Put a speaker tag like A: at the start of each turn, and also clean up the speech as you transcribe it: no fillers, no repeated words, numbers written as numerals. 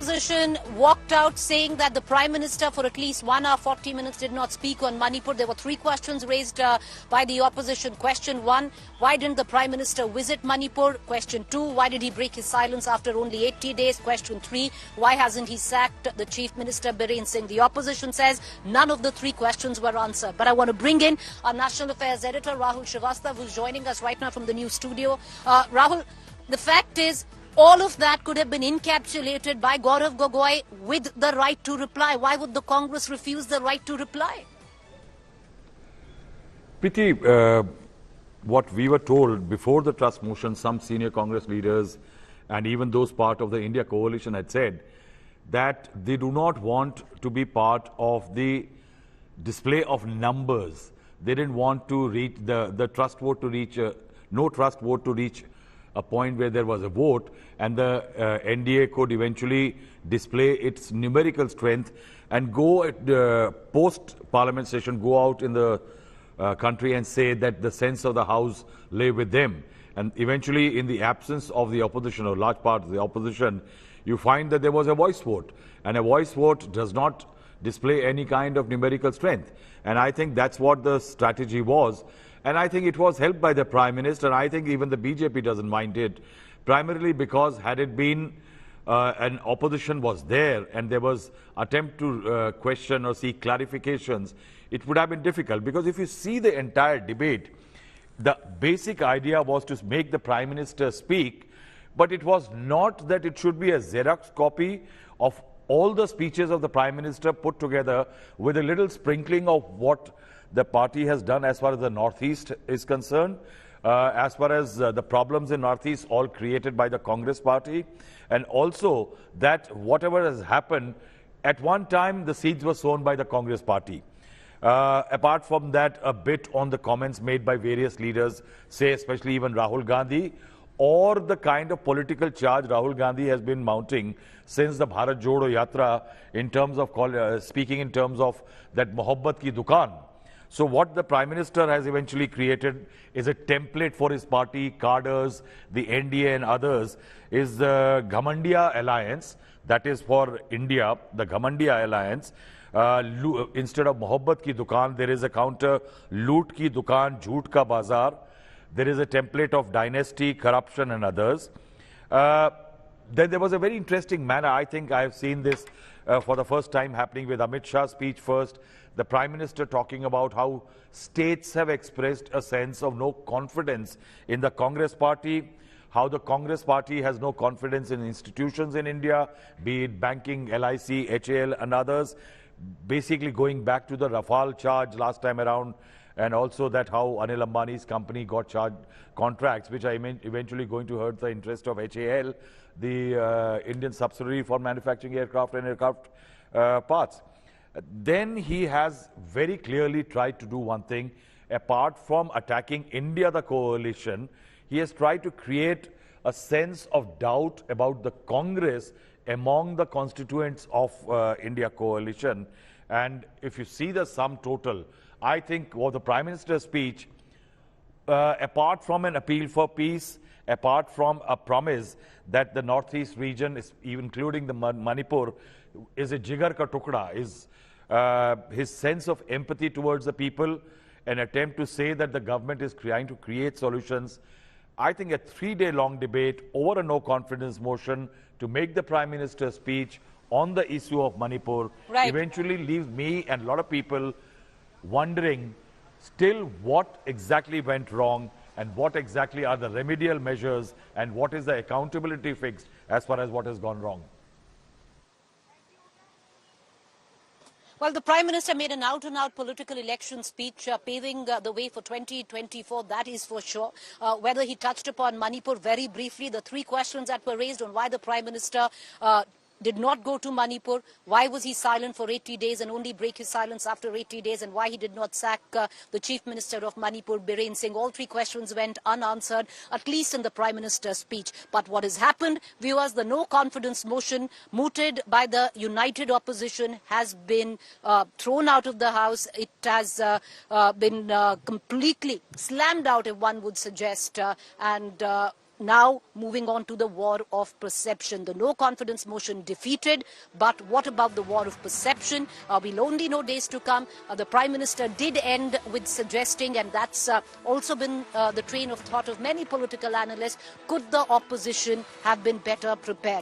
A: opposition walked out saying that the Prime Minister for at least 1 hour 40 minutes did not speak on Manipur. There were three questions raised by the opposition. Question 1, why didn't the Prime Minister visit Manipur? Question 2, why did he break his silence after only 80 days? Question 3, why hasn't he sacked the Chief Minister Biren Singh? The opposition says none of the three questions were answered. But I want to bring in our National Affairs Editor, Rahul Shrivastava, who's joining us right now from the news studio. Rahul, the fact is, all of that could have been encapsulated by Gaurav Gogoi with the right to reply. Why would the Congress refuse the right to reply?
B: Preeti, what we were told before the trust motion, some senior Congress leaders and even those part of the India coalition had said that they do not want to be part of the display of numbers. They didn't want to reach the trust vote to reach, no trust vote to reach a point where there was a vote, and the NDA could eventually display its numerical strength and go at post-parliament session, go out in the country and say that the sense of the House lay with them. And eventually, in the absence of the opposition, or large part of the opposition, you find that there was a voice vote. And a voice vote does not display any kind of numerical strength. And I think that's what the strategy was. And I think it was helped by the Prime Minister. I think even the BJP doesn't mind it, primarily because had it been an opposition was there and there was attempt to question or seek clarifications, it would have been difficult. Because if you see the entire debate, the basic idea was to make the Prime Minister speak, but it was not that it should be a Xerox copy of all the speeches of the Prime Minister put together with a little sprinkling of what the party has done as far as the Northeast is concerned, as far as the problems in Northeast all created by the Congress party, and also that whatever has happened, at one time the seeds were sown by the Congress party. Apart from that, a bit on the comments made by various leaders, say especially even Rahul Gandhi, or the kind of political charge Rahul Gandhi has been mounting since the Bharat Jodo Yatra in terms of speaking in terms of that Mohabbat ki Dukaan. So what the Prime Minister has eventually created is a template for his party, cadres, the NDA and others, is the Ghamandiya Alliance, that is for India, the Ghamandiya Alliance. Instead of Mohabbat ki Dukaan, there is a counter, Loot ki Dukaan, Jhoot ka Bazaar. There is a template of dynasty, corruption and others. Then there was a very interesting manner. I think I have seen this for the first time happening with Amit Shah's speech first. The Prime Minister talking about how states have expressed a sense of no confidence in the Congress party, how the Congress party has no confidence in institutions in India, be it banking, LIC, HAL and others. Basically going back to the Rafale charge last time around, and also that how Anil Ambani's company got charged contracts, which are eventually going to hurt the interest of HAL, the Indian subsidiary for manufacturing aircraft and aircraft parts. Then he has very clearly tried to do one thing. Apart from attacking India, the coalition, he has tried to create a sense of doubt about the Congress among the constituents of India coalition. And if you see the sum total, I think what the Prime Minister's speech, apart from an appeal for peace, apart from a promise that the Northeast region, including the Manipur, is a jigar ka tukda, is his sense of empathy towards the people, an attempt to say that the government is trying to create solutions. I think a 3-day-long debate over a no-confidence motion to make the Prime Minister's speech on the issue of Manipur eventually leaves me and a lot of people wondering still what exactly went wrong and what exactly are the remedial measures and what is the accountability fixed as far as what has gone wrong.
A: Well, the Prime Minister made an out-and-out political election speech paving the way for 2024, that is for sure. Whether he touched upon Manipur very briefly, the three questions that were raised on why the Prime Minister did not go to Manipur, why was he silent for 80 days and only break his silence after 80 days, and why he did not sack the Chief Minister of Manipur, Biren Singh. All three questions went unanswered, at least in the Prime Minister's speech. But what has happened, viewers, the no-confidence motion mooted by the united opposition has been thrown out of the House. It has been completely slammed out, if one would suggest, and Now, moving on to the war of perception. The no confidence motion defeated, but what about the war of perception? We'll only know days to come. The Prime Minister did end with suggesting, and that's also been the train of thought of many political analysts, could the opposition have been better prepared?